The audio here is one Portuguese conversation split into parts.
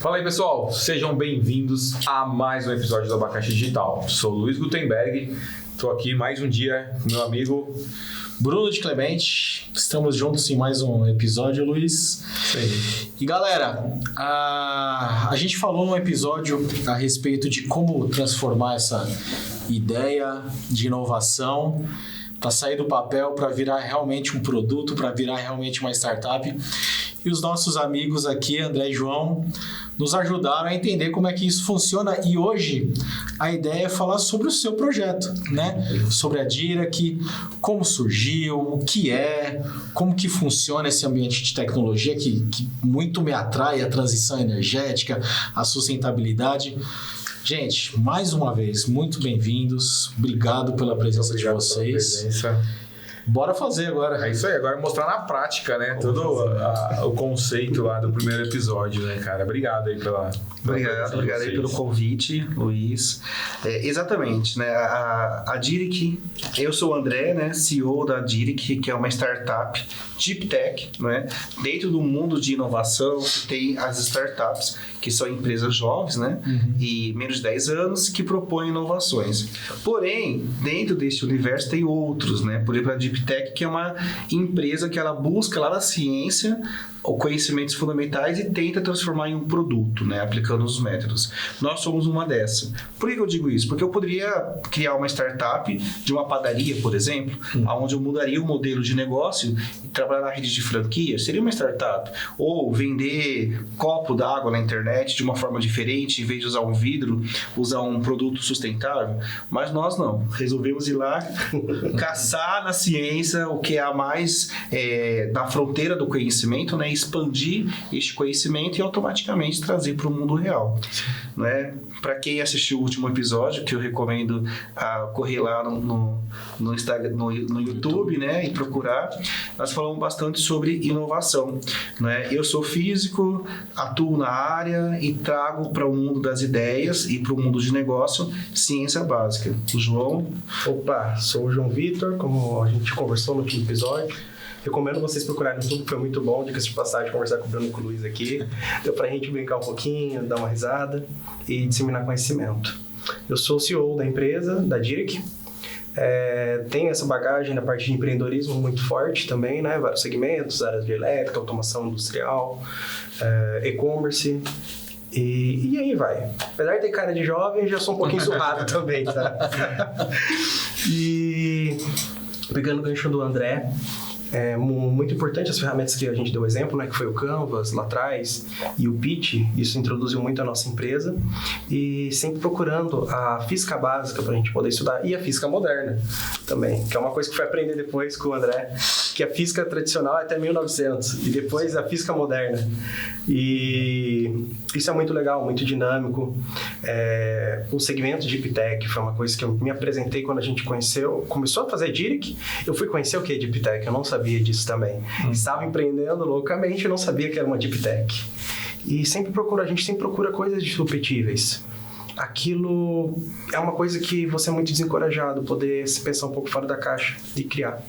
Fala aí, pessoal, sejam bem-vindos a mais um episódio do Abacaxi Digital. Sou o Luiz Gutenberg, estou aqui mais um dia com meu amigo Bruno de Clemente. Estamos juntos em mais um episódio, Luiz. Sim. E galera, a gente falou num episódio a respeito de como transformar essa ideia de inovação para sair do papel, para virar realmente um produto, para virar realmente uma startup. E os nossos amigos aqui, André e João, nos ajudaram a entender como é que isso funciona. E hoje a ideia é falar sobre o seu projeto, né? Sobre a Dirac, como surgiu, o que é, como que funciona esse ambiente de tecnologia que muito me atrai, a transição energética, a sustentabilidade. Gente, mais uma vez, muito bem-vindos. Obrigado pela presença de vocês. Bora fazer agora. É isso aí, agora mostrar na prática, né? Todo o conceito lá do primeiro episódio, né, cara? Obrigado aí Obrigado aí pelo convite, Luiz. Exatamente, né? A Dirac, eu sou o André, né? CEO da Dirac, que é uma startup Deep Tech, né? Dentro do mundo de inovação, tem as startups, que são empresas jovens, né? E menos de 10 anos, que propõem inovações. Porém, dentro deste universo tem outros, né? Por exemplo, a Deep Tech, que é uma empresa que ela busca lá na ciência conhecimentos fundamentais e tenta transformar em um produto, né, aplicando os métodos. Nós somos uma dessas. Por que eu digo isso? Porque eu poderia criar uma startup de uma padaria, por exemplo, onde eu mudaria o modelo de negócio e trabalhar na rede de franquia, seria uma startup. Ou vender copo d'água na internet de uma forma diferente, em vez de usar um vidro, usar um produto sustentável. Mas nós não. Resolvemos ir lá caçar na ciência o que é a mais na fronteira do conhecimento, né, expandir este conhecimento e automaticamente trazer para o mundo real, né? Para quem assistiu o último episódio, que eu recomendo correr lá no Instagram, no YouTube, né, e procurar, nós falamos bastante sobre inovação, né? Eu sou físico, atuo na área e trago para o mundo das ideias e para o mundo de negócio ciência básica. O João? Opa, sou o João Vitor, como a gente conversou no último episódio. Recomendo vocês procurarem no YouTube, foi muito bom, dicas de passagem, conversar com o Bruno e com o Luiz aqui. Deu pra gente brincar um pouquinho, dar uma risada e disseminar conhecimento. Eu sou o CEO da empresa, da Dirac. Tenho essa bagagem na parte de empreendedorismo muito forte também, né? Vários segmentos, áreas de elétrica, automação industrial, e-commerce. E aí vai. Apesar de ter cara de jovem, já sou um pouquinho surrado também, tá? E pegando o gancho do André, muito importante as ferramentas que a gente deu exemplo, né, que foi o Canvas lá atrás e o Pitch. Isso introduziu muito a nossa empresa e sempre procurando a física básica para a gente poder estudar e a física moderna também, que é uma coisa que foi aprender depois com o André, que a física tradicional é até 1900 e depois a física moderna, e isso é muito legal, muito dinâmico. O segmento de Deep Tech foi uma coisa que eu me apresentei quando a gente começou a fazer Dirac. Eu fui conhecer o que é Deep Tech, eu não sabia disso também. Estava empreendendo loucamente e não sabia que era uma Deep Tech. E a gente sempre procura coisas disruptíveis. Aquilo é uma coisa que você é muito desencorajado, poder se pensar um pouco fora da caixa e criar.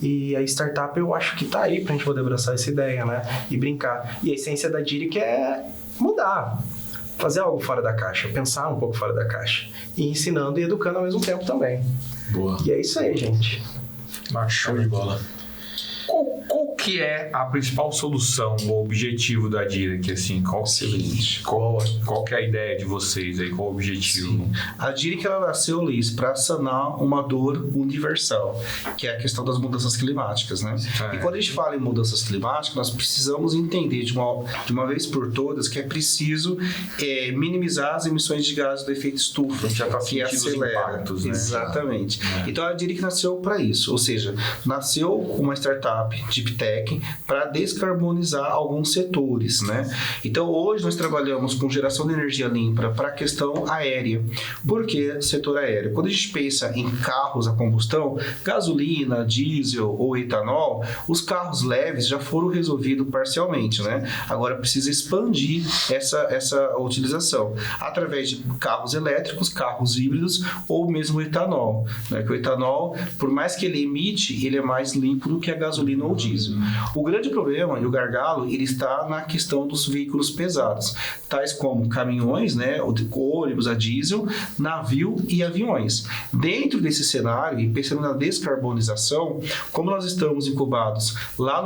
E a startup eu acho que tá aí pra gente poder abraçar essa ideia, né? E brincar. E a essência da Dirac é mudar, fazer algo fora da caixa, pensar um pouco fora da caixa. E ensinando e educando ao mesmo tempo também. Boa. E é isso aí, gente. Show de bola. Qual que é a principal solução ou objetivo da Dirac, assim? Qual que é a ideia de vocês aí? Qual o objetivo? Sim. A Dirac, ela nasceu, Luiz, para sanar uma dor universal, que é a questão das mudanças climáticas, né? E quando a gente fala em mudanças climáticas, nós precisamos entender de uma vez por todas que é preciso minimizar as emissões de gases do efeito estufa, já tá que sentindo acelera. os impactos, né? Exatamente. Então a Dirac nasceu para isso, ou seja, nasceu uma startup Deep Tech para descarbonizar alguns setores, né? Então hoje nós trabalhamos com geração de energia limpa para a questão aérea. Por que setor aéreo? Quando a gente pensa em carros a combustão, gasolina, diesel ou etanol, os carros leves já foram resolvidos parcialmente, né? Agora precisa expandir essa utilização através de carros elétricos, carros híbridos ou mesmo etanol, né? Que o etanol, por mais que ele emite, ele é mais limpo do que a gasolina ou diesel. O grande problema e o gargalo, ele está na questão dos veículos pesados, tais como caminhões, né, ônibus a diesel, navio e aviões. Dentro desse cenário, e pensando na descarbonização, como nós estamos incubados lá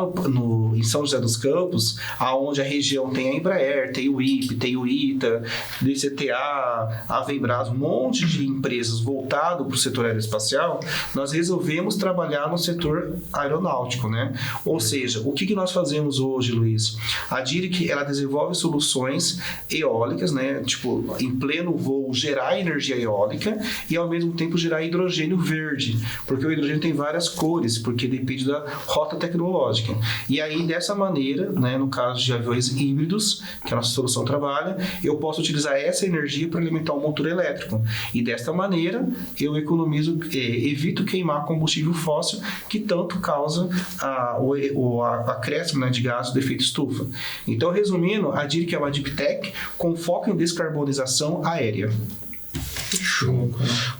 em São José dos Campos, aonde a região tem a Embraer, tem o IPE, tem o ITA, DCTA, a Vembras, um monte de empresas voltado para o setor aeroespacial, nós resolvemos trabalhar no setor aeronáutico, né? Ou seja, o que nós fazemos hoje, Luiz? A DIRIC, ela desenvolve soluções eólicas, né? Tipo, em pleno voo, gerar energia eólica e, ao mesmo tempo, gerar hidrogênio verde, porque o hidrogênio tem várias cores, porque depende da rota tecnológica. E aí, dessa maneira, né, no caso de aviões híbridos, que a nossa solução trabalha, eu posso utilizar essa energia para alimentar um motor elétrico. E desta maneira, eu evito queimar combustível fóssil que tanto causa o acréscimo, né, de gases do efeito estufa. Então, resumindo, a DIRIC é uma deep tech com foco em descarbonização aérea. Show.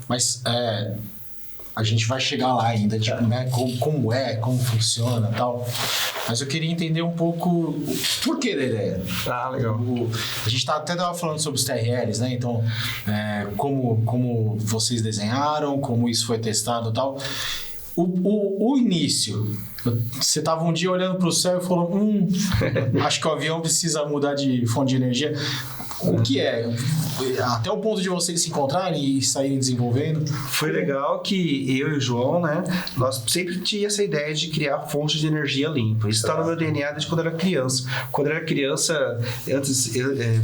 Mas a gente vai chegar lá ainda, tipo, né, como funciona e tal. Mas eu queria entender um pouco o porquê da ideia. Ah, legal. A gente até estava falando sobre os TRLs, né? Então, como vocês desenharam, como isso foi testado e tal. O início, você estava um dia olhando para o céu e falou, acho que o avião precisa mudar de fonte de energia. O que é? Até o ponto de vocês se encontrarem e saírem desenvolvendo? Foi legal que eu e o João, né, nós sempre tínhamos essa ideia de criar fontes de energia limpa. Isso está no meu DNA desde quando eu era criança. Quando eu era criança, antes,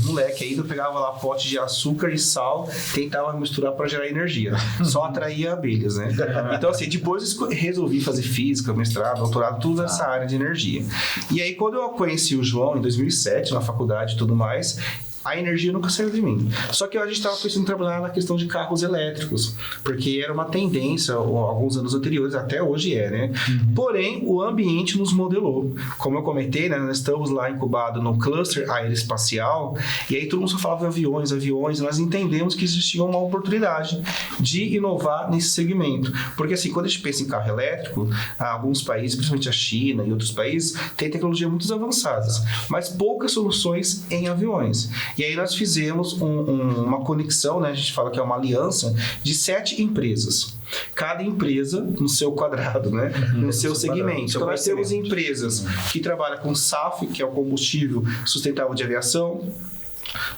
moleque ainda, eu pegava lá pote de açúcar e sal, tentava misturar para gerar energia. Só atraía abelhas, né? Então, assim, depois eu resolvi fazer física, mestrado, doutorado, tudo nessa área de energia. E aí, quando eu conheci o João, em 2007, na faculdade e tudo mais, a energia nunca saiu de mim. Só que a gente estava pensando em trabalhar na questão de carros elétricos, porque era uma tendência alguns anos anteriores, até hoje né? Porém, o ambiente nos modelou. Como eu comentei, né, nós estamos lá incubados no cluster aeroespacial, e aí todo mundo só falava aviões, nós entendemos que existia uma oportunidade de inovar nesse segmento. Porque assim, quando a gente pensa em carro elétrico, alguns países, principalmente a China e outros países, têm tecnologias muito avançadas, mas poucas soluções em aviões. E aí nós fizemos uma conexão, né? A gente fala que é uma aliança de 7 empresas. Cada empresa no seu quadrado, né? No seu segmento. Então nós temos empresas que trabalham com SAF, que é o combustível sustentável de aviação.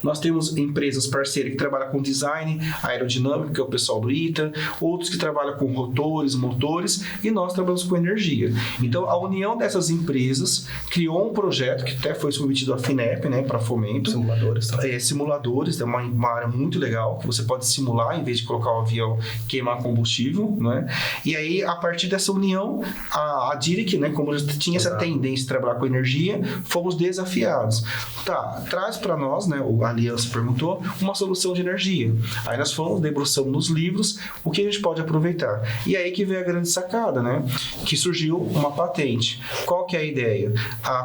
Nós temos empresas parceiras que trabalham com design aerodinâmico, que é o pessoal do ITA, outros que trabalham com rotores, motores, e nós trabalhamos com energia. Então, a união dessas empresas criou um projeto que até foi submetido à FINEP, né, para fomento. Simuladores. Simuladores, é uma área muito legal, que você pode simular, em vez de colocar o avião queimar combustível, né? E aí, a partir dessa união, a DIRIC, né, como já tinha essa tendência de trabalhar com energia, fomos desafiados. Tá, traz para nós, né, a Aliança perguntou, uma solução de energia. Aí nós fomos, debruçamos nos livros o que a gente pode aproveitar. E aí que veio a grande sacada, né? Que surgiu uma patente. Qual que é a ideia?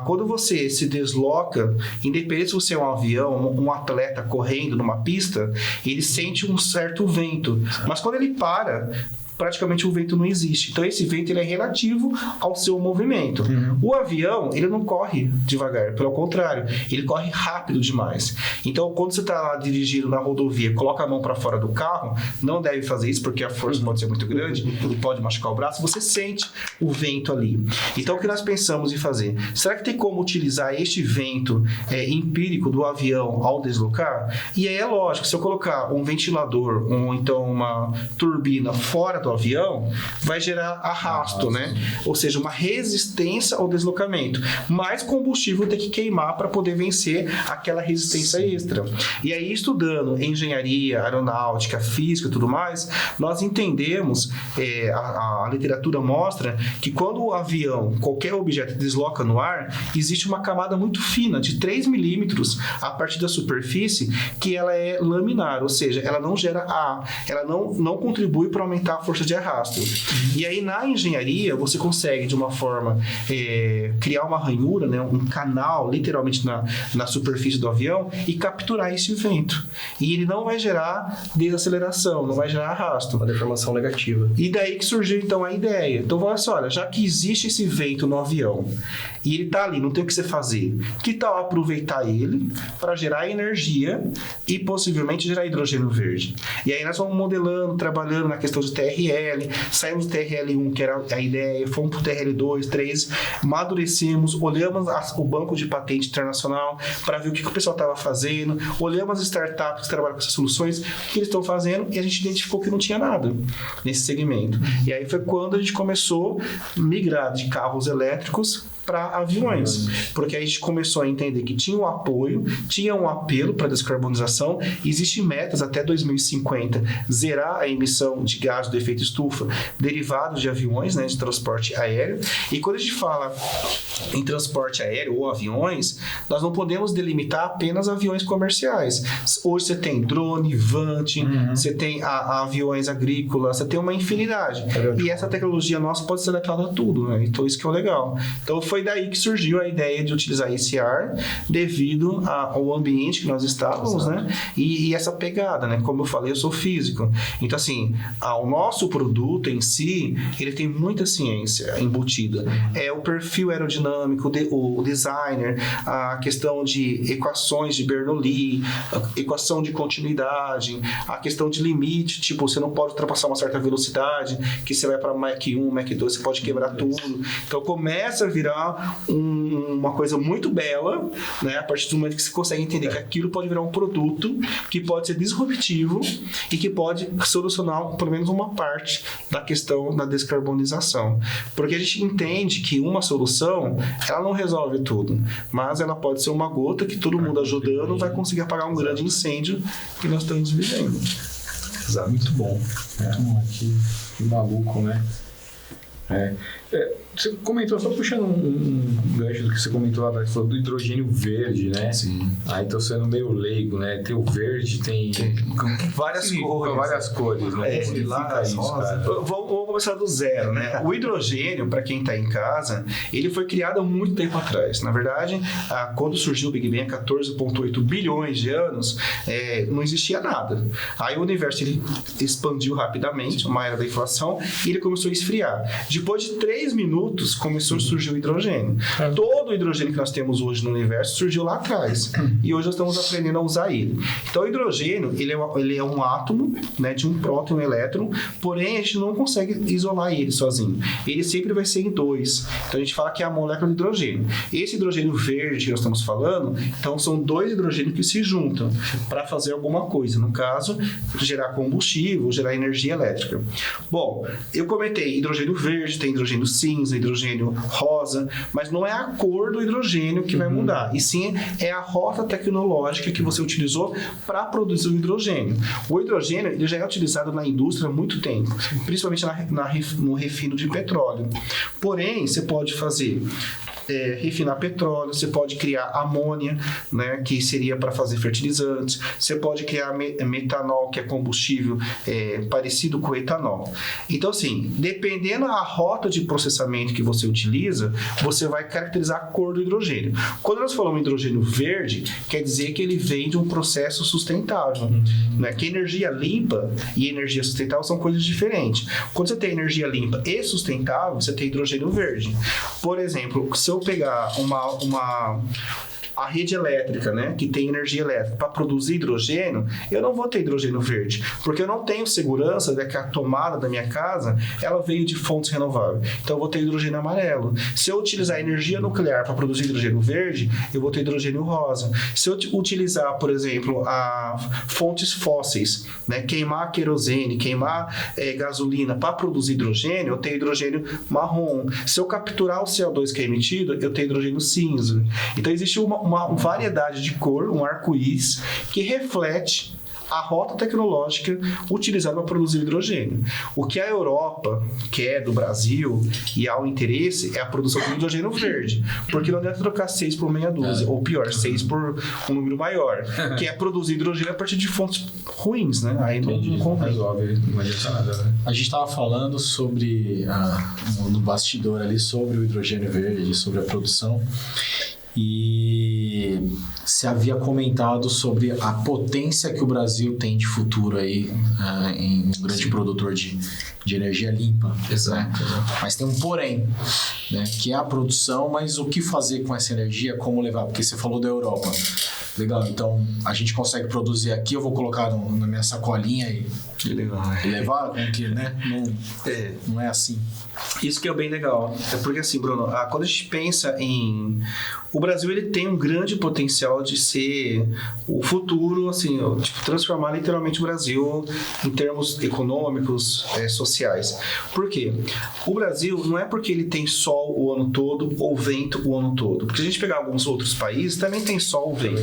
Quando você se desloca, independente se você é um avião, um atleta correndo numa pista, ele sente um certo vento. Mas quando ele para, praticamente o vento não existe. Então, esse vento ele é relativo ao seu movimento. O avião, ele não corre devagar, pelo contrário, ele corre rápido demais. Então, quando você está lá dirigindo na rodovia, coloca a mão para fora do carro, não deve fazer isso, porque a força pode ser muito grande e pode machucar o braço, você sente o vento ali. Então, o que nós pensamos em fazer? Será que tem como utilizar este vento empírico do avião ao deslocar? E aí é lógico, se eu colocar um ventilador ou então uma turbina fora do avião, vai gerar arrasto, né? Ou seja, uma resistência ao deslocamento. Mais combustível tem que queimar para poder vencer aquela resistência extra. E aí, estudando engenharia, aeronáutica, física e tudo mais, nós entendemos, a literatura mostra que quando o avião, qualquer objeto desloca no ar, existe uma camada muito fina, de 3 milímetros a partir da superfície, que ela é laminar, ou seja, ela não gera ar, ela não contribui para aumentar a força força de arrasto. E aí, na engenharia, você consegue, de uma forma, criar uma ranhura, né, um canal, literalmente, na superfície do avião e capturar esse vento. E ele não vai gerar desaceleração, não vai gerar arrasto. Uma deformação negativa. E daí que surgiu, então, a ideia. Então, olha só, já que existe esse vento no avião e ele tá ali, não tem o que você fazer, que tal aproveitar ele para gerar energia e possivelmente gerar hidrogênio verde? E aí nós vamos modelando, trabalhando na questão de TRL, saímos do TRL1, que era a ideia, fomos para o TRL2, 3, amadurecemos, olhamos o banco de patente internacional para ver o que o pessoal estava fazendo, olhamos as startups que trabalham com essas soluções, o que eles estão fazendo, e a gente identificou que não tinha nada nesse segmento. E aí foi quando a gente começou a migrar de carros elétricos para aviões, porque aí a gente começou a entender que tinha um apoio, tinha um apelo para descarbonização, existem metas até 2050 zerar a emissão de gás do efeito estufa derivados de aviões, né, de transporte aéreo. E quando a gente fala em transporte aéreo ou aviões, nós não podemos delimitar apenas aviões comerciais. Hoje você tem drone, vante, você tem aviões agrícolas, você tem uma infinidade. E essa tecnologia nossa pode ser adaptada a tudo, né? Então isso que é o legal. Então foi daí que surgiu a ideia de utilizar esse ar devido ao ambiente que nós estávamos, né? E essa pegada, né? Como eu falei, eu sou físico. Então, assim, o nosso produto em si, ele tem muita ciência embutida. É o perfil aerodinâmico, o designer, a questão de equações de Bernoulli, a equação de continuidade, a questão de limite, tipo, você não pode ultrapassar uma certa velocidade, que você vai para Mach 1, Mach 2, você pode quebrar tudo. Então, começa a virar uma coisa muito bela, né? A partir do momento que você consegue entender que aquilo pode virar um produto que pode ser disruptivo e que pode solucionar pelo menos uma parte da questão da descarbonização. Porque a gente entende que uma solução, ela não resolve tudo, mas ela pode ser uma gota que todo mundo ajudando vai conseguir apagar um grande incêndio que nós estamos vivendo. Exato. Muito bom. Muito bom. Que maluco, né? Você comentou, só puxando um gancho do que você comentou lá, você falou do hidrogênio verde, né? Sim. Aí tô sendo meio leigo, né? Tem o verde, tem várias cores. Várias cores, né? Lilás, rosa. Vamos começar do zero, né? O hidrogênio, para quem está em casa, ele foi criado há muito tempo atrás. Na verdade, quando surgiu o Big Bang, há 14,8 bilhões de anos, não existia nada. Aí o universo ele expandiu rapidamente, uma era da inflação, e ele começou a esfriar. Depois de 3 minutos, começou a surgir o hidrogênio. Todo o hidrogênio que nós temos hoje no universo surgiu lá atrás. E hoje nós estamos aprendendo a usar ele. Então, o hidrogênio, ele é um átomo, né, de um próton e um elétron, porém, a gente não consegue isolar ele sozinho. Ele sempre vai ser em 2. Então, a gente fala que é a molécula de hidrogênio. Esse hidrogênio verde que nós estamos falando, então, são 2 hidrogênios que se juntam para fazer alguma coisa. No caso, gerar combustível, gerar energia elétrica. Bom, eu comentei hidrogênio verde, tem hidrogênio cinza, hidrogênio rosa, mas não é a cor do hidrogênio que vai mudar, e sim é a rota tecnológica que você utilizou para produzir o hidrogênio. O hidrogênio ele já é utilizado na indústria há muito tempo, principalmente no refino de petróleo. Porém, você pode fazer refinar petróleo, você pode criar amônia, né, que seria para fazer fertilizantes, você pode criar metanol, que é combustível parecido com o etanol. Então, assim, dependendo da rota de processamento que você utiliza, você vai caracterizar a cor do hidrogênio. Quando nós falamos em hidrogênio verde, quer dizer que ele vem de um processo sustentável, né, que energia limpa e energia sustentável são coisas diferentes. Quando você tem energia limpa e sustentável, você tem hidrogênio verde. Por exemplo, se eu pegar a rede elétrica, né, que tem energia elétrica, para produzir hidrogênio, eu não vou ter hidrogênio verde, porque eu não tenho segurança de que a tomada da minha casa, ela veio de fontes renováveis. Então, eu vou ter hidrogênio amarelo. Se eu utilizar energia nuclear para produzir hidrogênio verde, eu vou ter hidrogênio rosa. Se eu utilizar, por exemplo, fontes fósseis, né, queimar querosene, queimar gasolina para produzir hidrogênio, eu tenho hidrogênio marrom. Se eu capturar o CO2 que é emitido, eu tenho hidrogênio cinza. Então, existe uma variedade de cor, um arco-íris, que reflete a rota tecnológica utilizada para produzir hidrogênio. O que a Europa quer do Brasil e há o interesse é a produção de hidrogênio verde, porque não adianta trocar 6 por meia dúzia, ou pior, 6 por um número maior, que é produzir hidrogênio a partir de fontes ruins, né? Aí não convém. Não adianta nada, né? A gente estava falando sobre, no bastidor ali, sobre o hidrogênio verde, sobre a produção, e se havia comentado sobre a potência que o Brasil tem de futuro aí em um grande produtor de energia limpa. Exato. Mas tem um porém, né, que é a produção, mas o que fazer com essa energia, como levar? Porque você falou da Europa. Legal, então a gente consegue produzir aqui, eu vou colocar na minha sacolinha e levar, como que, né? Não é assim. Isso que é bem legal. É porque assim, Bruno, quando a gente pensa em... O Brasil, ele tem um grande potencial de ser o futuro, assim, tipo, transformar literalmente o Brasil em termos econômicos, sociais. Por quê? O Brasil não é porque ele tem sol o ano todo ou vento o ano todo. Porque se a gente pegar alguns outros países, também tem sol ou vento.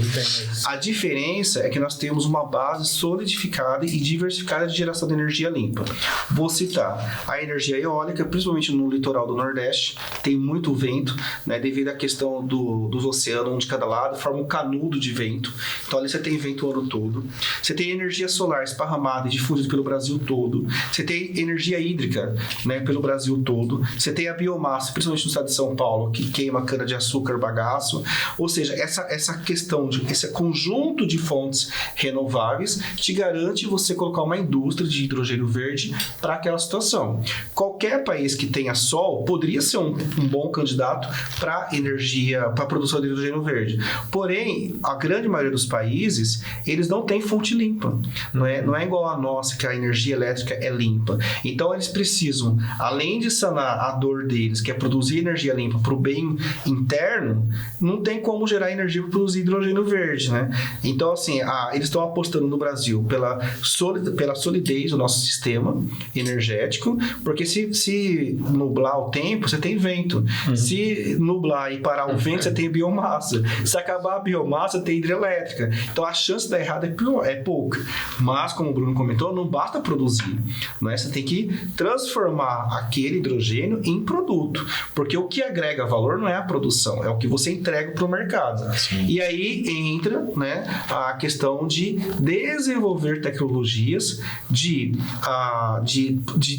A diferença é que nós temos uma base solidificada e diversificada de geração de energia limpa. Vou citar a energia eólica, principalmente no litoral do Nordeste, tem muito vento, né, devido à questão dos oceanos, um de cada lado, forma um canudo de vento. Então ali você tem vento o ano todo. Você tem energia solar esparramada e difundida pelo Brasil todo. Você tem energia hídrica, né, pelo Brasil todo. Você tem a biomassa, principalmente no estado de São Paulo, que queima cana-de-açúcar, bagaço. Ou seja, essa questão esse conjunto de fontes renováveis te garante você colocar uma indústria de hidrogênio verde para aquela situação. Qualquer país que tenha sol poderia ser um bom candidato para energia, para produção de hidrogênio verde. Porém, a grande maioria dos países, eles não têm fonte limpa. Não é igual a nossa, que a energia elétrica é limpa. Então, eles precisam, além de sanar a dor deles, que é produzir energia limpa para o bem interno, não tem como gerar energia para produzir hidrogênio verde, né? Então, assim, eles estão apostando no Brasil pela solidez do nosso sistema energético, porque se nublar o tempo, você tem vento. Se nublar e parar o vento, você tem biomassa. Se acabar a biomassa, tem hidrelétrica. Então, a chance de dar errado é pouca. Mas, como o Bruno comentou, não basta produzir, né? Você tem que transformar aquele hidrogênio em produto. Porque o que agrega valor não é a produção, é o que você entrega para o mercado. E aí entra, né, a questão de desenvolver tecnologias de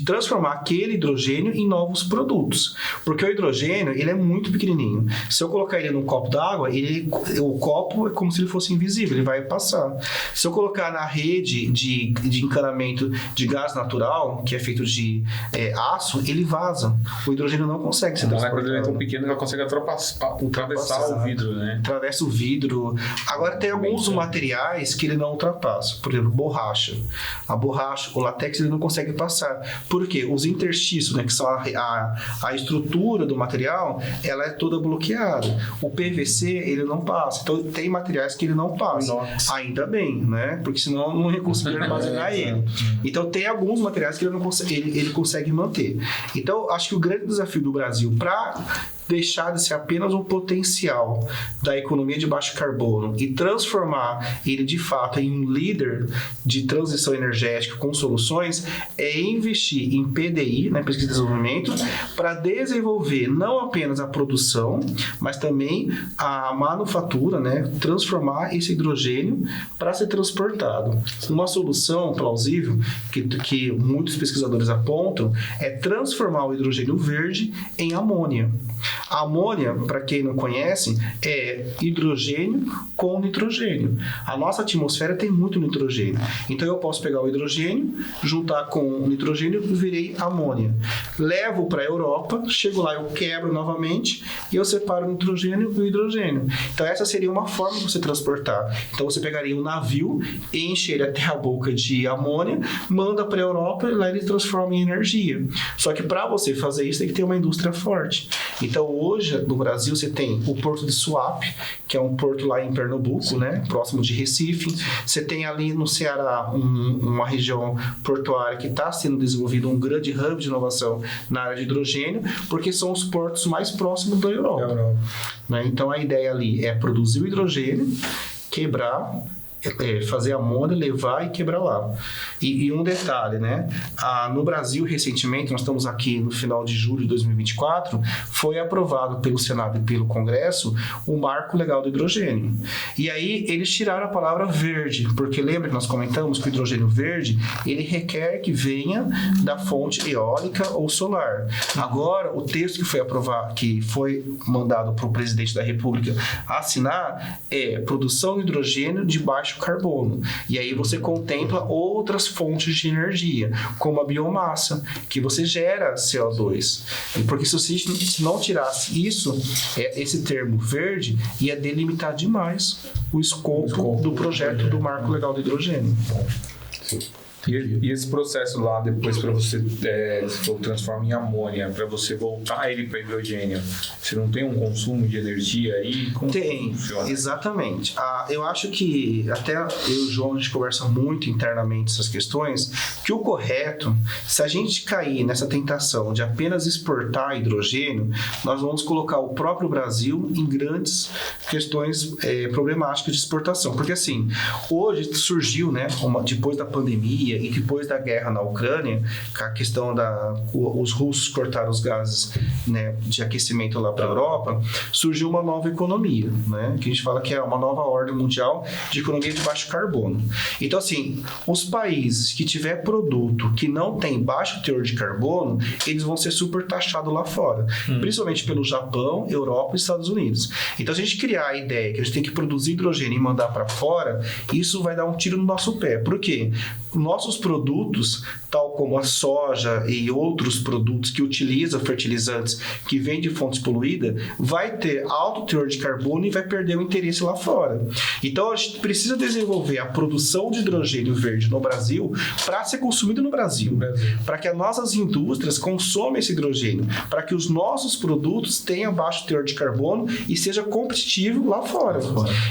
transformar aquele hidrogênio em novos produtos. Porque o hidrogênio, ele é muito pequenininho. Se eu colocar ele num copo d'água, o copo é como se ele fosse invisível, ele vai passar. Se eu colocar na rede de encanamento de gás natural, que é feito de aço, ele vaza. O hidrogênio não consegue ser transportado. Quando ele é tão pequeno, ele consegue atravessar o vidro, né? Atravessa o vidro. Agora, tem alguns materiais que ele não ultrapassa. Por exemplo, borracha. A borracha, o látex, ele não consegue passar. Por quê? Os interstícios, né, que são a estrutura do material, ela é toda bloqueada. O PVC, ele não passa. Então, tem materiais que ele não passa. Nossa. Ainda bem, né? Porque senão não ia conseguir armazenar ele. Então, tem alguns materiais que ele consegue manter. Então, acho que o grande desafio do Brasil para deixar de ser apenas um potencial da economia de baixo carbono e transformar ele de fato em um líder de transição energética com soluções é investir em PDI, né, pesquisa e desenvolvimento, para desenvolver não apenas a produção, mas também a manufatura, né, transformar esse hidrogênio para ser transportado. Uma solução plausível que muitos pesquisadores apontam é transformar o hidrogênio verde em amônia. A amônia, para quem não conhece, é hidrogênio com nitrogênio. A nossa atmosfera tem muito nitrogênio. Então eu posso pegar o hidrogênio, juntar com o nitrogênio e virei amônia. Levo para a Europa, chego lá, eu quebro novamente e eu separo o nitrogênio e o hidrogênio. Então essa seria uma forma de você transportar. Então você pegaria um navio, enche ele até a boca de amônia, manda para a Europa e lá ele transforma em energia. Só que para você fazer isso tem que ter uma indústria forte. Então hoje no Brasil você tem o porto de Suape, que é um porto lá em Pernambuco, né, próximo de Recife. Você tem ali no Ceará uma região portuária que está sendo desenvolvida, um grande hub de inovação na área de hidrogênio, porque são os portos mais próximos da Europa. Né? Então a ideia ali é produzir o hidrogênio, quebrar, fazer amônia, levar e quebrar lá. E um detalhe, né? No Brasil, recentemente, nós estamos aqui no final de julho de 2024, foi aprovado pelo Senado e pelo Congresso o Marco Legal do Hidrogênio. E aí eles tiraram a palavra verde, porque lembra que nós comentamos que o hidrogênio verde, ele requer que venha da fonte eólica ou solar. Agora, o texto que foi aprovado, que foi mandado para o presidente da República assinar, é produção de hidrogênio de baixo carbono. E aí você contempla outras fontes de energia, como a biomassa, que você gera CO2. Porque se não tirasse isso, esse termo verde ia delimitar demais o escopo do projeto do Marco Legal do Hidrogênio. Sim. E esse processo lá, depois para você transforma em amônia, para você voltar ele para hidrogênio, você não tem um consumo de energia aí? Como tem, funciona? Exatamente. Eu acho que até eu e o João, a gente conversa muito internamente essas questões, que o correto, se a gente cair nessa tentação de apenas exportar hidrogênio, nós vamos colocar o próprio Brasil em grandes questões problemáticas de exportação. Porque assim, hoje surgiu, né, depois da pandemia e depois da guerra na Ucrânia, a questão os russos cortaram os gases, né, de aquecimento lá para a Europa, surgiu uma nova economia, né, que a gente fala que é uma nova ordem mundial de economia de baixo carbono. Então, assim, os países que tiver produto que não tem baixo teor de carbono, eles vão ser super taxados lá fora, principalmente pelo Japão, Europa e Estados Unidos. Então, se a gente criar a ideia que a gente tem que produzir hidrogênio e mandar para fora, isso vai dar um tiro no nosso pé. Por quê? Nossos produtos, tal como a soja e outros produtos que utilizam fertilizantes que vêm de fontes poluídas, vai ter alto teor de carbono e vai perder o interesse lá fora. Então, a gente precisa desenvolver a produção de hidrogênio verde no Brasil para ser consumido no Brasil, para que as nossas indústrias consomam esse hidrogênio, para que os nossos produtos tenham baixo teor de carbono e seja competitivo lá fora.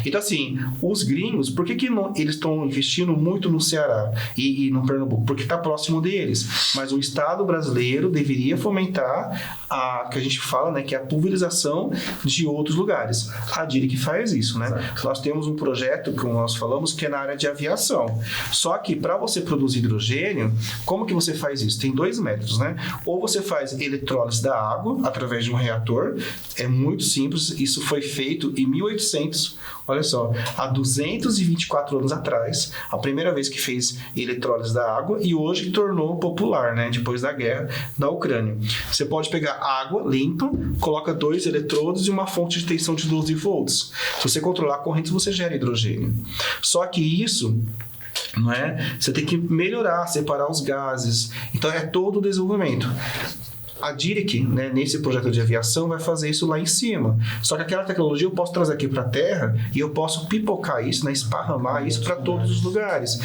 Então, assim, os gringos, por que eles estão investindo muito no Ceará e no Pernambuco? Porque está próximo deles. Mas o Estado brasileiro deveria fomentar que a gente fala, né, que é a pulverização de outros lugares. A DIRIC faz isso, né? Nós temos um projeto, como nós falamos, que é na área de aviação. Só que para você produzir hidrogênio, como que você faz isso? Tem 2 métodos, né? Ou você faz eletrólise da água através de um reator. É muito simples. Isso foi feito em 1800. Olha só, há 224 anos atrás, a primeira vez que fez eletrólise da água e hoje tornou popular, né? Depois da guerra da Ucrânia. Você pode pegar água limpa, coloca 2 eletrodos e uma fonte de tensão de 12 volts. Se você controlar a corrente, você gera hidrogênio. Só que isso, não é? Você tem que melhorar, separar os gases. Então é todo o desenvolvimento. A DIRIC, né, nesse projeto de aviação, vai fazer isso lá em cima. Só que aquela tecnologia eu posso trazer aqui para a Terra e eu posso pipocar isso, né, esparramar isso para todos os lugares.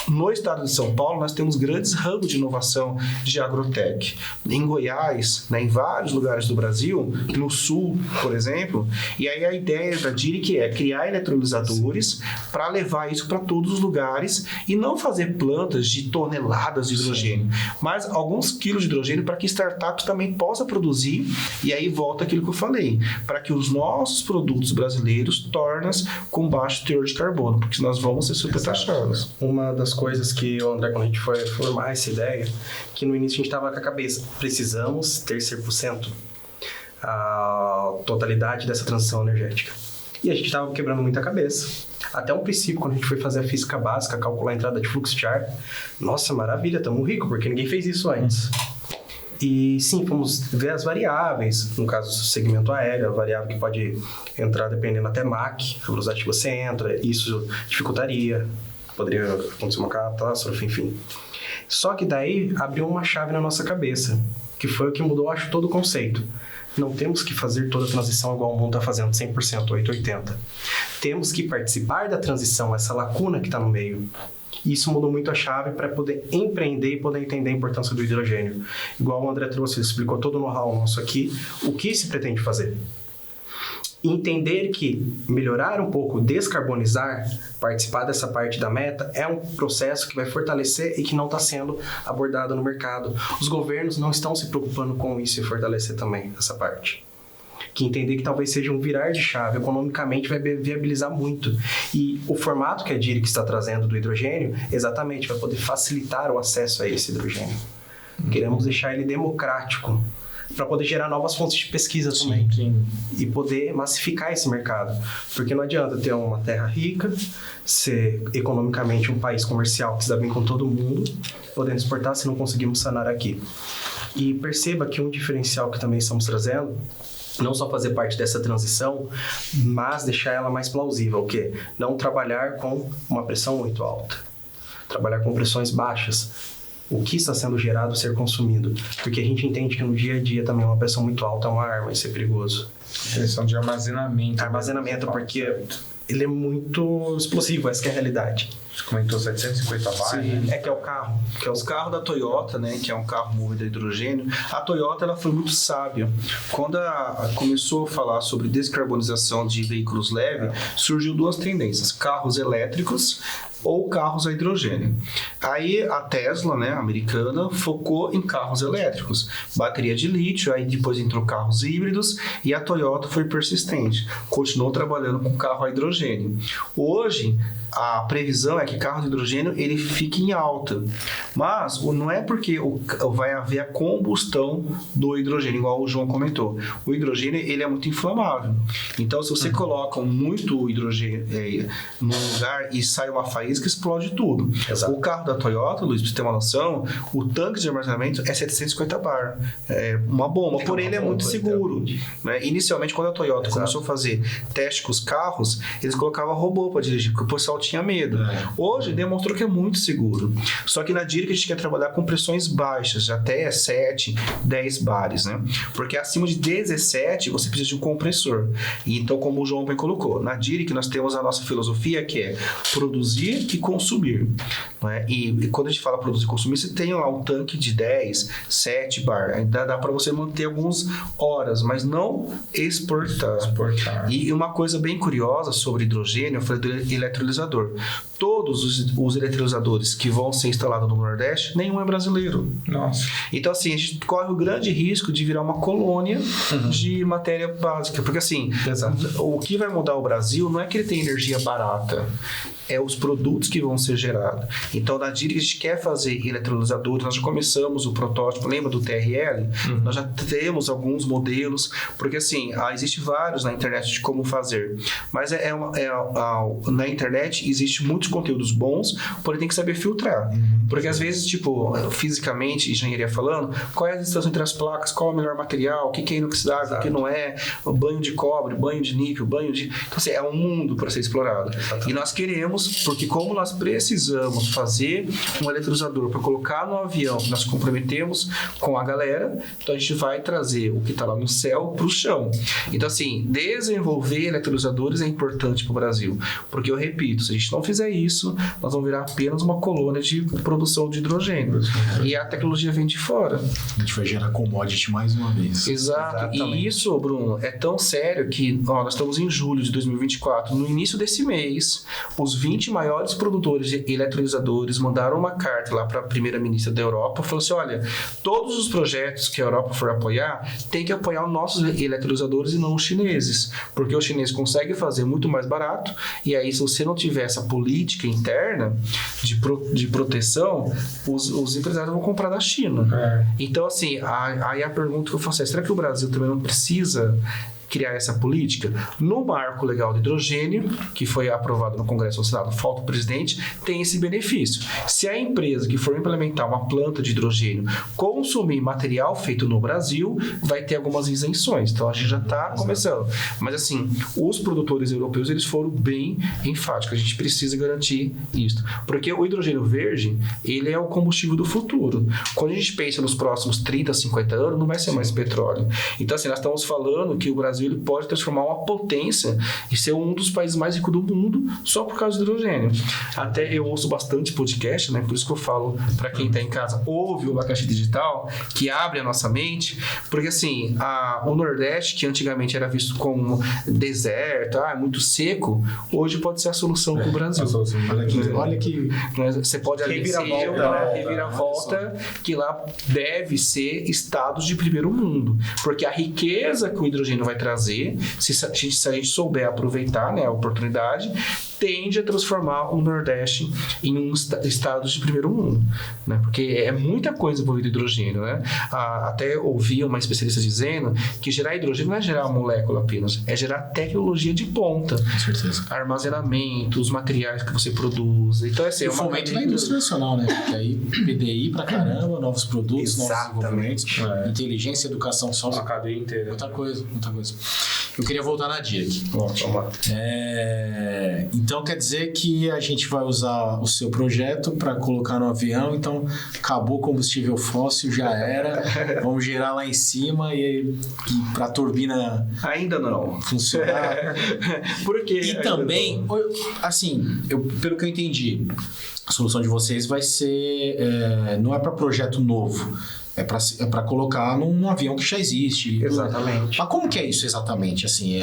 No estado de São Paulo, nós temos grandes hubs de inovação de agrotech. Em Goiás, né, em vários lugares do Brasil, no Sul, por exemplo. E aí a ideia da DIRIC é criar eletrolisadores para levar isso para todos os lugares e não fazer plantas de toneladas de hidrogênio, mas alguns quilos de hidrogênio para que startups também possa produzir, e aí volta aquilo que eu falei, para que os nossos produtos brasileiros tornem-se com baixo teor de carbono, porque nós vamos ser super taxados. Uma das coisas que o André, quando a gente foi formar essa ideia, que no início a gente estava com a cabeça, precisamos ter 100% a totalidade dessa transição energética. E a gente estava quebrando muita cabeça. Até um princípio, quando a gente foi fazer a física básica, calcular a entrada de fluxo de ar, nossa, maravilha, estamos ricos, porque ninguém fez isso antes. E sim, fomos ver as variáveis, no caso do segmento aéreo, a variável que pode entrar dependendo até Mach, a velocidade que você entra, isso dificultaria, poderia acontecer uma catástrofe, enfim. Só que daí abriu uma chave na nossa cabeça, que foi o que mudou, acho, todo o conceito. Não temos que fazer toda a transição igual o mundo está fazendo, 100%, 880. Temos que participar da transição, essa lacuna que está no meio. Isso mudou muito a chave para poder empreender e poder entender a importância do hidrogênio. Igual o André trouxe, ele explicou todo o know-how nosso aqui, o que se pretende fazer. Entender que melhorar um pouco, descarbonizar, participar dessa parte da meta, é um processo que vai fortalecer e que não está sendo abordado no mercado. Os governos não estão se preocupando com isso e fortalecer também essa parte. que entender que talvez seja um virar de chave, economicamente vai viabilizar muito. E o formato que a DIRIC está trazendo do hidrogênio, exatamente, vai poder facilitar o acesso a esse hidrogênio. Queremos deixar ele democrático, para poder gerar novas fontes de pesquisa também. Sim. E poder massificar esse mercado. Porque não adianta ter uma terra rica, ser economicamente um país comercial que se dá bem com todo mundo, podendo exportar se não conseguimos sanar aqui. E perceba que um diferencial que também estamos trazendo, não só fazer parte dessa transição, mas deixar ela mais plausível, o quê? Não trabalhar com uma pressão muito alta. Trabalhar com pressões baixas. O que está sendo gerado ser consumido. Porque a gente entende que no dia a dia também uma pressão muito alta é uma arma, isso é perigoso. Questão de armazenamento. Armazenamento, porque ele é muito explosivo, essa que é a realidade. Você comentou 750 bar, né? É que é o carro. Que é o carro da Toyota, né? Que é um carro movido a hidrogênio. A Toyota, ela foi muito sábia. Quando começou a falar sobre descarbonização de veículos leves, surgiu duas tendências. Carros elétricos ou carros a hidrogênio. Aí a Tesla, né, americana, focou em carros elétricos. Bateria de lítio, aí depois entrou carros híbridos e a Toyota foi persistente. Continuou trabalhando com carro a hidrogênio. Hoje, a previsão é que carro de hidrogênio ele fique em alta. Mas não é porque vai haver a combustão do hidrogênio, igual o João comentou. O hidrogênio ele é muito inflamável. Então, se você coloca muito hidrogênio num lugar e sai uma faísca, explode tudo. Exato. O carro da Toyota, Luiz, pra você ter uma noção, o tanque de armazenamento é 750 bar. É uma bomba, porém ele é muito seguro. Né? Inicialmente, quando a Toyota começou a fazer teste com os carros, eles colocavam robô para dirigir, porque o pessoal tinha medo. Hoje, demonstrou que é muito seguro. Só que na DIRIC a gente quer trabalhar com pressões baixas, até 7, 10 bares, né? Porque acima de 17, você precisa de um compressor. E então, como o João bem colocou, na DIRIC nós temos a nossa filosofia que é produzir e consumir. Né? E quando a gente fala produzir e consumir, você tem lá um tanque de 10, 7 bar. Ainda dá para você manter algumas horas, mas não exportar. E uma coisa bem curiosa sobre hidrogênio, eu falei do eletrolisador. Todos os eletrolisadores que vão ser instalados no Nordeste, nenhum é brasileiro. Nossa. Então, assim, a gente corre o grande risco de virar uma colônia de matéria básica. Porque, assim, o que vai mudar o Brasil não é que ele tem energia barata, é os produtos que vão ser gerados. Então, na DIRIC, a gente quer fazer eletrolisadores, nós já começamos o protótipo, lembra do TRL? Nós já temos alguns modelos, porque, assim, existe vários na internet de como fazer. Mas na internet existe muitos conteúdos bons, porém tem que saber filtrar. Porque, às vezes, tipo, fisicamente, engenharia falando, qual é a distância entre as placas, qual é o melhor material, o que é inoxidável, o que não é, banho de cobre, banho de níquel, banho de... Então, assim, é um mundo para ser explorado. E nós queremos, porque como nós precisamos fazer um eletrolisador para colocar no avião, nós comprometemos com a galera, então a gente vai trazer o que está lá no céu para o chão. Então, assim, desenvolver eletrolisadores é importante para o Brasil, porque eu repito, se a gente não fizer isso, nós vamos virar apenas uma colônia de produção de hidrogênio. E a tecnologia vem de fora. A gente vai gerar commodity mais uma vez. Exato. Exatamente. E isso, Bruno, é tão sério que nós estamos em julho de 2024. No início desse mês, os 20 maiores produtores de eletrolisadores mandaram uma carta lá para a primeira-ministra da Europa, falando assim, olha, todos os projetos que a Europa for apoiar, tem que apoiar os nossos eletrolisadores e não os chineses, porque os chineses conseguem fazer muito mais barato, e aí se você não tiver essa política interna de proteção, os empresários vão comprar da China. Então, assim, aí a pergunta que eu faço é, será que o Brasil também não precisa criar essa política? No marco legal de hidrogênio, que foi aprovado no Congresso do Senado, falta o presidente, tem esse benefício. Se a empresa que for implementar uma planta de hidrogênio consumir material feito no Brasil, vai ter algumas isenções. Então, a gente já está começando. Mas, assim, os produtores europeus, eles foram bem enfáticos. A gente precisa garantir isso. Porque o hidrogênio verde, ele é o combustível do futuro. Quando a gente pensa nos próximos 30, 50 anos, não vai ser mais petróleo. Então, assim, nós estamos falando que o Brasil ele pode transformar uma potência e ser um dos países mais ricos do mundo só por causa do hidrogênio. Até eu ouço bastante podcast, né? Por isso que eu falo para quem está em casa, ouve o Abacaxi Digital, que abre a nossa mente, porque assim, o Nordeste, que antigamente era visto como deserto, muito seco, hoje pode ser a solução para o Brasil. Olha que Você pode reviravolta, volta que lá deve ser estados de primeiro mundo, porque a riqueza que o hidrogênio vai trazer, se a gente souber aproveitar, né, a oportunidade, tende a transformar o Nordeste em um estado de primeiro mundo, né? Porque é muita coisa envolvida em hidrogênio, né? Até ouvi uma especialista dizendo que gerar hidrogênio não é gerar a molécula apenas, é gerar tecnologia de ponta. Com certeza. Armazenamento, os materiais que você produz. Então, assim, o fomento da indústria nacional, né? Porque aí PDI pra caramba, novos produtos, novos desenvolvimentos, inteligência, educação, só a cadeia inteira. Muita coisa. Eu queria voltar na DIRC. Vamos lá. Então quer dizer que a gente vai usar o seu projeto para colocar no avião, então acabou o combustível fóssil, já era, vamos gerar lá em cima e para a turbina ainda não funcionar. Por quê? E também, assim, pelo que eu entendi, a solução de vocês vai ser, não é para projeto novo, é para colocar num avião que já existe. Exatamente. Mas como que é isso exatamente? Assim,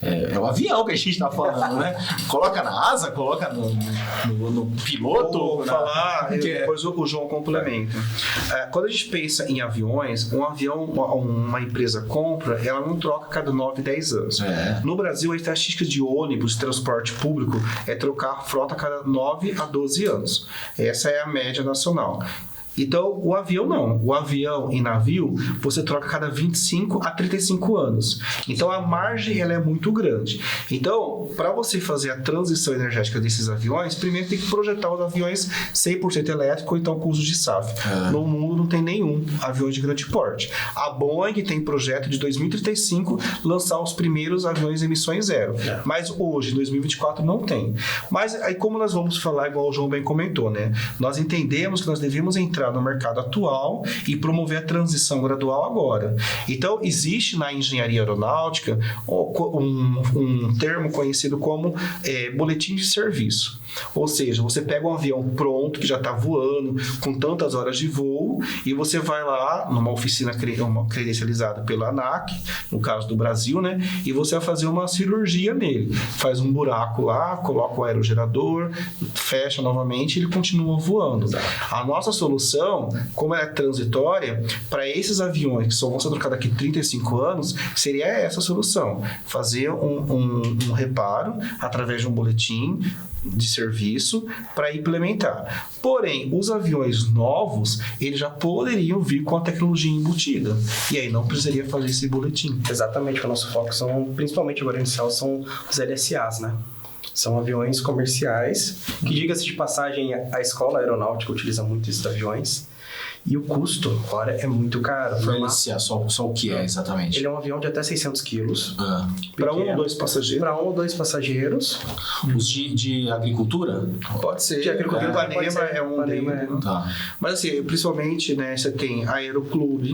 é o avião que a gente está falando, né? Coloca na asa, coloca no piloto. Vou falar, depois o João complementa. Quando a gente pensa em aviões, um avião, uma empresa compra, ela não troca a cada 9, 10 anos. No Brasil, a estatística de ônibus, transporte público, é trocar a frota a cada 9 a 12 anos. Essa é a média nacional. Então, o avião não. O avião e navio, você troca a cada 25 a 35 anos. Então, a margem ela é muito grande. Então, para você fazer a transição energética desses aviões, primeiro tem que projetar os aviões 100% elétricos ou então com uso de SAF. No mundo não tem nenhum avião de grande porte. A Boeing tem projeto de 2035 lançar os primeiros aviões em emissões zero. Mas hoje, em 2024, não tem. Mas aí como nós vamos falar, igual o João bem comentou, né? Nós entendemos que nós devemos entrar no mercado atual e promover a transição gradual agora. Então, existe na engenharia aeronáutica um termo conhecido como boletim de serviço. Ou seja, você pega um avião pronto, que já está voando, com tantas horas de voo, e você vai lá numa oficina credencializada pela ANAC, no caso do Brasil, né? E você vai fazer uma cirurgia nele. Faz um buraco lá, coloca o aerogerador, fecha novamente e ele continua voando. A nossa solução, como ela é transitória, para esses aviões que só vão ser trocados daqui a 35 anos, seria essa a solução. Fazer um reparo através de um boletim de serviço para implementar. Porém, os aviões novos, eles já poderiam vir com a tecnologia embutida. E aí não precisaria fazer esse boletim. Exatamente, o nosso foco principalmente agora inicial, são os LSAs, né? São aviões comerciais, que, diga-se de passagem, a escola aeronáutica utiliza muito esses aviões. E o custo, agora, é muito caro. Só o que é exatamente? Ele é um avião de até 600 quilos. Para 1 ou 2 passageiros? Para 1 ou 2 passageiros. Os de agricultura? Pode ser. De agricultura, Ipanema é um deles. Tá. Mas assim, principalmente, né, você tem Aeroclube,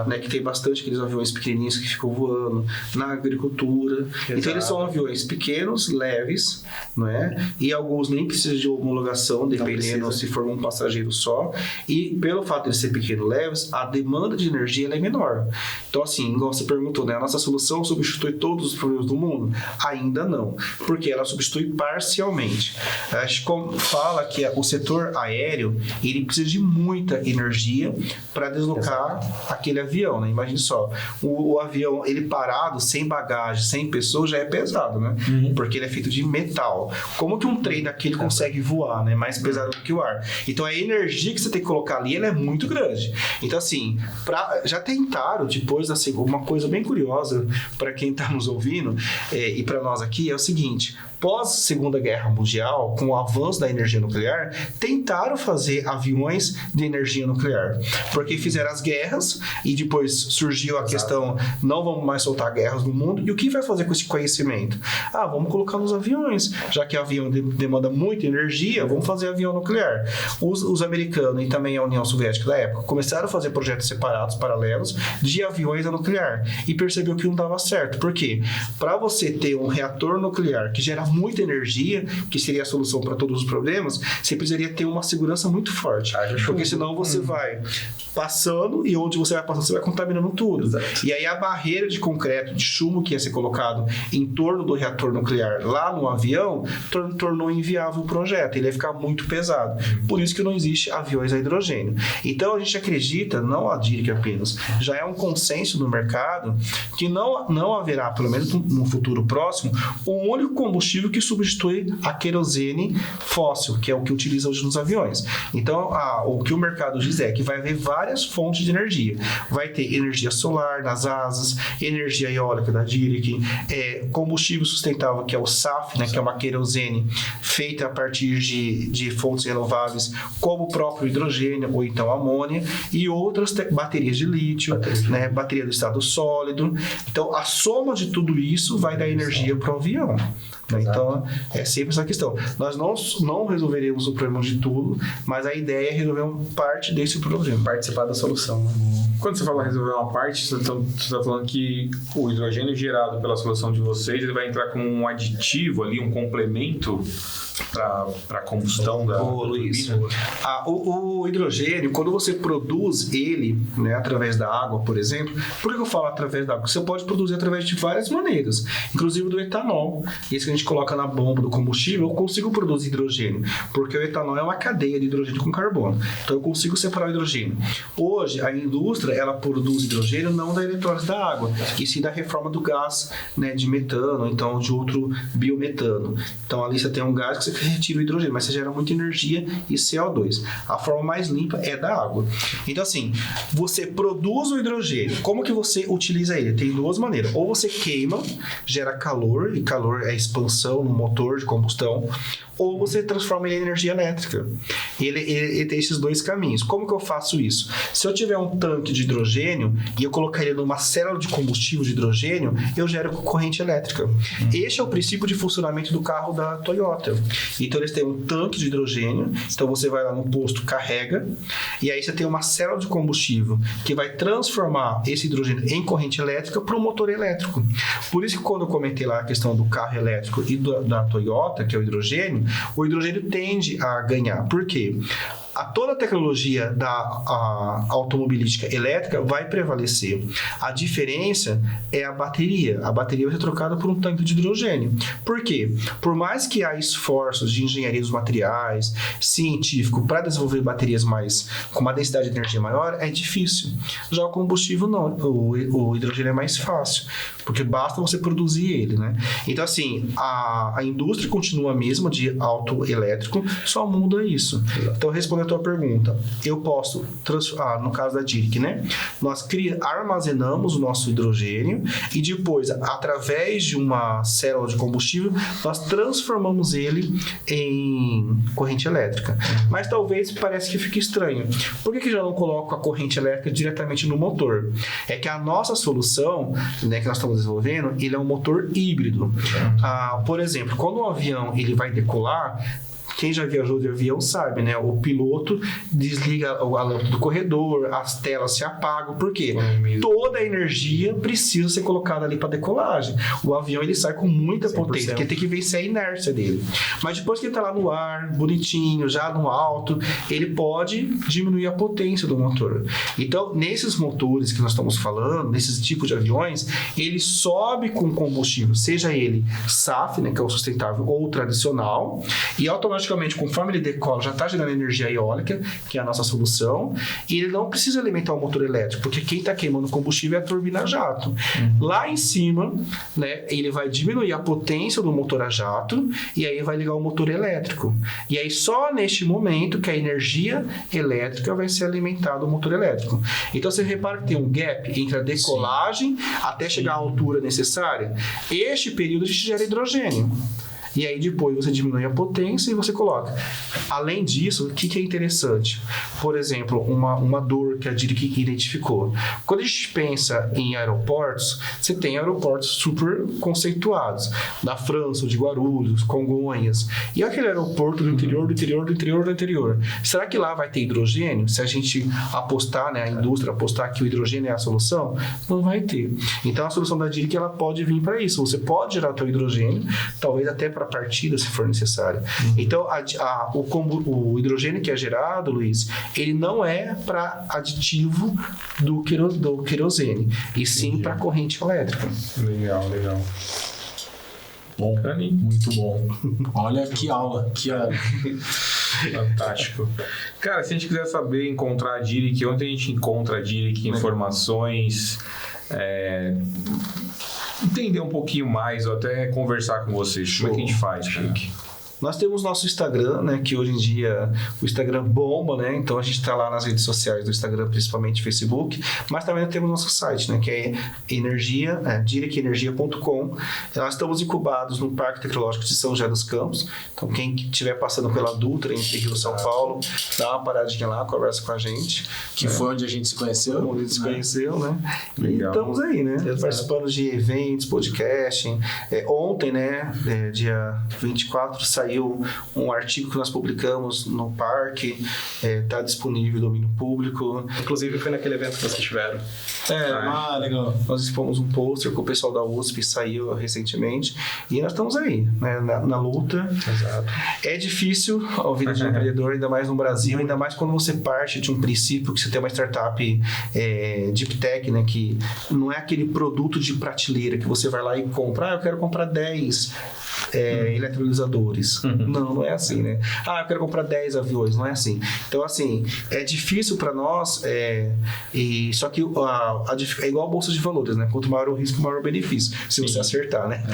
né, que tem bastante aqueles aviões pequenininhos que ficam voando na agricultura. Exato. Então eles são aviões pequenos, leves, não é? E alguns nem precisam de homologação, dependendo se for um passageiro só. E pelo fato de ser pequeno, leves, a demanda de energia ela é menor. Então, assim, igual você perguntou, né? A nossa solução substitui todos os problemas do mundo? Ainda não, porque ela substitui parcialmente. A gente fala que o setor aéreo, ele precisa de muita energia para deslocar aquele avião, né? Imagine só, o avião, ele parado, sem bagagem, sem pessoas, já é pesado, né? Porque ele é feito de metal. Como que um trem daquele consegue voar, né? Mais pesado do que o ar. Então, a energia que você tem que colocar ali, ela é muito grande. Então, assim, já tentaram, depois, assim, uma coisa bem curiosa para quem está nos ouvindo e para nós aqui, é o seguinte: pós Segunda Guerra Mundial, com o avanço da energia nuclear, tentaram fazer aviões de energia nuclear, porque fizeram as guerras e depois surgiu a questão, não vamos mais soltar guerras no mundo, e o que vai fazer com esse conhecimento? Vamos colocar nos aviões, já que avião demanda muita energia, vamos fazer avião nuclear. Os americanos e também a União Soviética da época. Começaram a fazer projetos separados, paralelos, de aviões a nuclear. E percebeu que não dava certo. Por quê? Para você ter um reator nuclear que gera muita energia, que seria a solução para todos os problemas, você precisaria ter uma segurança muito forte. Porque senão você vai passando e onde você vai passando, você vai contaminando tudo. Exato. E aí a barreira de concreto, de chumbo que ia ser colocado em torno do reator nuclear lá no avião, tornou inviável o projeto. Ele ia ficar muito pesado. Por isso que não existe aviões a hidrogênio. Então a gente acredita, não a DIRC apenas, já é um consenso no mercado que não haverá, pelo menos no futuro próximo, um único combustível que substitui a querosene fóssil, que é o que utiliza hoje nos aviões. Então o que o mercado diz é que vai haver várias fontes de energia. Vai ter energia solar nas asas, energia eólica da DIRC, combustível sustentável, que é o SAF, né, que é uma querosene feita a partir de fontes renováveis, como o próprio hidrogênio ou então amônia, e outras baterias de lítio, né, bateria do estado sólido. Então, a soma de tudo isso vai dar energia para o avião. Né? Então, é sempre essa questão. Nós não resolveremos o problema de tudo, mas a ideia é resolver uma parte desse problema. Participar da solução. Né? Quando você fala resolver uma parte, você está falando que o hidrogênio gerado pela solução de vocês, ele vai entrar como um aditivo ali, um complemento para a combustão da turbina? O hidrogênio, quando você produz ele, né, através da água, por exemplo, por que eu falo através da água? Você pode produzir através de várias maneiras, inclusive do etanol. Esse que a gente coloca na bomba do combustível, eu consigo produzir hidrogênio, porque o etanol é uma cadeia de hidrogênio com carbono. Então eu consigo separar o hidrogênio. Hoje, a indústria, ela produz hidrogênio não da eletrólise da água, e sim da reforma do gás, né, de metano, então de outro biometano. Então ali você tem um gás que você retira o hidrogênio, mas você gera muita energia e CO2. A forma mais limpa é da água. Então assim, você produz o hidrogênio. Como que você utiliza ele? Tem duas maneiras. Ou você queima, gera calor, e calor é expansão no motor de combustão, ou você transforma ele em energia elétrica. Ele tem esses dois caminhos. Como que eu faço isso? Se eu tiver um tanque de hidrogênio e eu colocar ele numa célula de combustível de hidrogênio, eu gero corrente elétrica. Este é o princípio de funcionamento do carro da Toyota. Então eles têm um tanque de hidrogênio, então você vai lá no posto, carrega, e aí você tem uma célula de combustível que vai transformar esse hidrogênio em corrente elétrica para um motor elétrico. Por isso que quando eu comentei lá a questão do carro elétrico e da Toyota, que é o hidrogênio tende a ganhar. Por quê? Toda a tecnologia da automobilística elétrica vai prevalecer. A diferença é a bateria. A bateria vai ser trocada por um tanque de hidrogênio. Por quê? Por mais que há esforços de engenharia dos materiais, científico, para desenvolver baterias com uma densidade de energia maior, é difícil. Já o combustível não. O hidrogênio é mais fácil, porque basta você produzir ele, né? Então, assim, a indústria continua a mesma de auto elétrico, só muda isso. Então, respondendo a tua pergunta, eu posso no caso da DIRC, né? Nós armazenamos o nosso hidrogênio e depois, através de uma célula de combustível, nós transformamos ele em corrente elétrica. Mas talvez parece que fique estranho. Por que já não coloco a corrente elétrica diretamente no motor? É que a nossa solução, né, que nós estamos desenvolvendo, ele é um motor híbrido. Por exemplo, quando um avião ele vai decolar, quem já viajou de avião sabe, né? O piloto desliga a lâmpada do corredor, as telas se apagam, por quê? Toda a energia precisa ser colocada ali para decolagem. O avião ele sai com muita 100%. Potência, porque tem que vencer a inércia dele. Mas depois que ele está lá no ar, bonitinho, já no alto, ele pode diminuir a potência do motor. Então, nesses motores que nós estamos falando, nesses tipos de aviões, ele sobe com combustível, seja ele SAF, né, que é o sustentável, ou tradicional, e automaticamente, conforme ele decola, já está gerando energia eólica, que é a nossa solução, e ele não precisa alimentar o motor elétrico, porque quem está queimando combustível é a turbina a jato. Lá em cima, né, ele vai diminuir a potência do motor a jato, e aí vai ligar o motor elétrico. E aí só neste momento que a energia elétrica vai ser alimentada o motor elétrico. Então você repara que tem um gap entre a decolagem até chegar à altura necessária. Este período a gente gera hidrogênio. e aí depois você diminui a potência e você coloca. Além disso, o que é interessante? Por exemplo, uma dor que a DIRIC identificou. Quando a gente pensa em aeroportos, você tem aeroportos super conceituados, da França, de Guarulhos, Congonhas, e aquele aeroporto do interior, do interior, do interior, do interior. Será que lá vai ter hidrogênio? Se a gente apostar, né, a indústria apostar que o hidrogênio é a solução, não vai ter. Então a solução da DIRIC, ela pode vir para isso. Você pode gerar o seu hidrogênio, talvez até para partida, se for necessário. Então o hidrogênio que é gerado, Luiz, ele não é para aditivo do querosene, e sim para corrente elétrica. Legal. Bom, muito bom. Olha que aula. Fantástico. Cara, se a gente quiser saber, encontrar a DIRIC, onde a gente encontra a DIRIC, informações, entender um pouquinho mais ou até conversar com vocês, como é que a gente faz, Chique? Nós temos nosso Instagram, né, que hoje em dia o Instagram bomba, né, então a gente está lá nas redes sociais do Instagram, principalmente Facebook, mas também temos nosso site, né, que é diricenergia.com. Nós estamos incubados no Parque Tecnológico de São José dos Campos, então quem estiver passando pela Dutra, entre Rio e São Paulo, dá uma paradinha lá, conversa com a gente. Que foi onde a gente se conheceu. Onde a gente se conheceu, né. Legal. E estamos aí, né, participando de eventos, podcasting. Ontem, né, dia 24, saiu um artigo que nós publicamos no parque, está disponível no domínio público. Inclusive foi naquele evento que vocês tiveram. Legal. Nós expomos um pôster com o pessoal da USP, saiu recentemente, e nós estamos aí, né, na luta. Exato. É difícil a vida de um empreendedor, ainda mais no Brasil, ainda mais quando você parte de um princípio que você tem uma startup deep tech, né, que não é aquele produto de prateleira que você vai lá e compra. Eu quero comprar 10 eletrolisadores. Não é assim, né? Eu quero comprar 10 aviões. Não é assim. Então, assim, é difícil para nós, só que é igual a bolsa de valores, né? Quanto maior o risco, maior o benefício, se você acertar, né?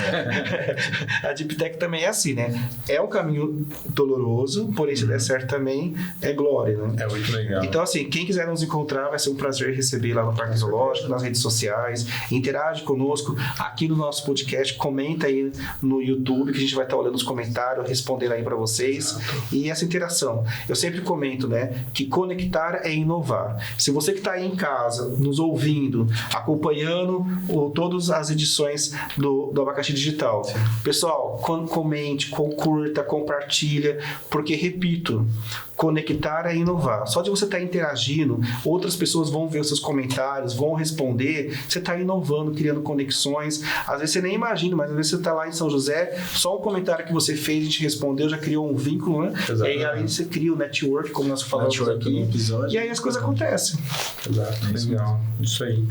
A Deep Tech também é assim, né? É um caminho doloroso, porém, se der certo também, é glória, né? É muito legal. Então, assim, quem quiser nos encontrar, vai ser um prazer receber lá no Parque Zoológico, nas redes sociais, interage conosco aqui no nosso podcast, comenta aí no YouTube, que a gente vai estar olhando os comentários, respondendo aí para vocês. Exato. E essa interação. Eu sempre comento, né, que conectar é inovar. Se você que está aí em casa, nos ouvindo, acompanhando todas as edições do Abacaxi Digital, sim, pessoal, comente, curta, compartilha, porque, repito, conectar é inovar. Só de você estar interagindo, outras pessoas vão ver os seus comentários, vão responder, você está inovando, criando conexões. Às vezes você nem imagina, mas às vezes você está lá em São José, só um comentário que você fez, a gente respondeu, já criou um vínculo, né? Exato. E aí você cria o network, como nós falamos aqui no episódio. E aí as coisas acontecem. Exato. Legal. Isso aí.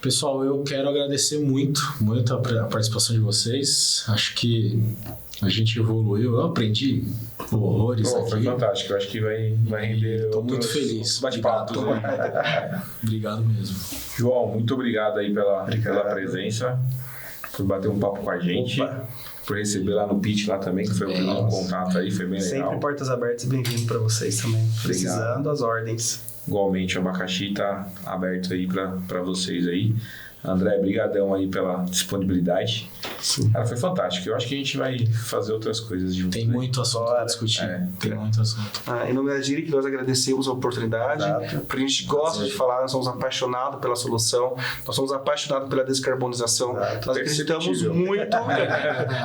Pessoal, eu quero agradecer muito a participação de vocês. Acho que a gente evoluiu, eu aprendi horrores aqui. Foi fantástico, eu acho que vai render. Estou muito feliz. Bate-papo. Obrigado mesmo. João, muito obrigado aí pela presença, por bater um papo com a gente. Opa. Por receber lá no pitch lá também, que foi o primeiro contato aí, foi bem legal. Sempre portas abertas e bem-vindo para vocês também. Precisando, as ordens. Igualmente, o Abacaxi está aberto aí para vocês aí. André, brigadão aí pela disponibilidade. Sim. Cara, foi fantástico. Eu acho que a gente vai fazer outras coisas juntos. Tem muito assunto para discutir. Tem muito assunto. Em nome da DIRIC, nós agradecemos a oportunidade. Porque a gente gosta de falar, nós somos apaixonados pela solução, nós somos apaixonados pela descarbonização. Nós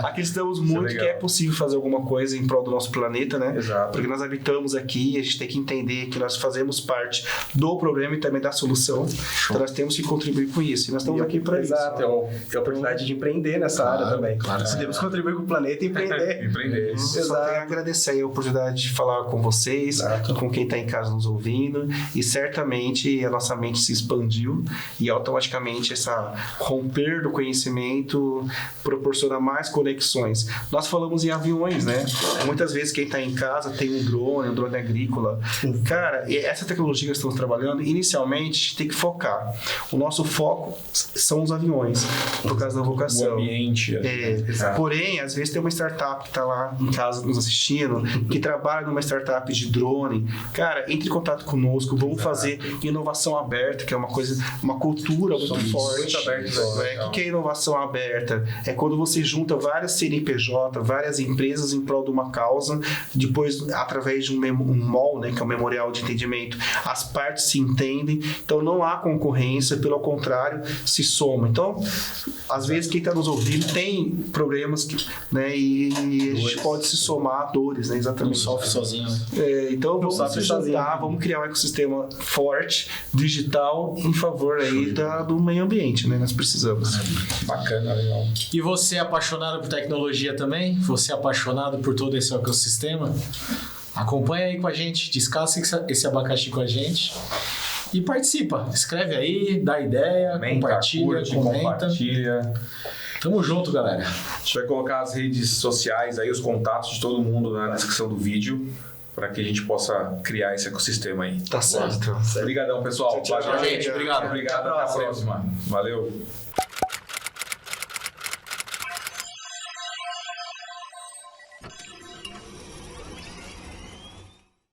acreditamos muito que é possível fazer alguma coisa em prol do nosso planeta, né? Exato. Porque nós habitamos aqui e a gente tem que entender que nós fazemos parte do problema e também da solução. Então nós temos que contribuir com isso. E nós estamos aqui para isso. Exato. É a oportunidade de empreender nessa área também. Claro. Podemos contribuir com o planeta e empreender. Só tenho a agradecer aí a oportunidade de falar com vocês, com quem está em casa nos ouvindo, e certamente a nossa mente se expandiu e automaticamente essa romper do conhecimento proporciona mais conexões. Nós falamos em aviões, né? Muitas vezes quem está em casa tem um drone agrícola. Cara, essa tecnologia que estamos trabalhando, inicialmente tem que focar. O nosso foco são os aviões, por causa da vocação. O ambiente garantia. Porém, às vezes tem uma startup que está lá em casa nos assistindo, que trabalha numa startup de drone. Cara, entre em contato conosco, vamos fazer inovação aberta, que é uma coisa, uma cultura muito forte. Muito aberto, O que é inovação aberta? É quando você junta várias CNPJ, várias empresas em prol de uma causa, depois, através de um MOL, né, que é o Memorial de Entendimento, as partes se entendem, então não há concorrência, pelo contrário, se soma. Então, às vezes, quem está nos ouvindo tem problemas, né, e a gente pode se somar a dores, né, exatamente. Não sofre sozinho, né? Então, vamos se juntar, vamos criar um ecossistema forte, digital, em favor aí do meio ambiente, né? Nós precisamos. Bacana, legal. E você é apaixonado por tecnologia também? Você é apaixonado por todo esse ecossistema? Acompanha aí com a gente, descasca esse abacaxi com a gente e participa. Escreve aí, dá ideia, compartilha, comenta. Tamo junto, galera. A gente vai colocar as redes sociais aí, os contatos de todo mundo na descrição do vídeo, para que a gente possa criar esse ecossistema aí. Tá certo. Obrigadão, pessoal. Tchau, gente. Obrigado. Obrigado. Até a próxima. Valeu.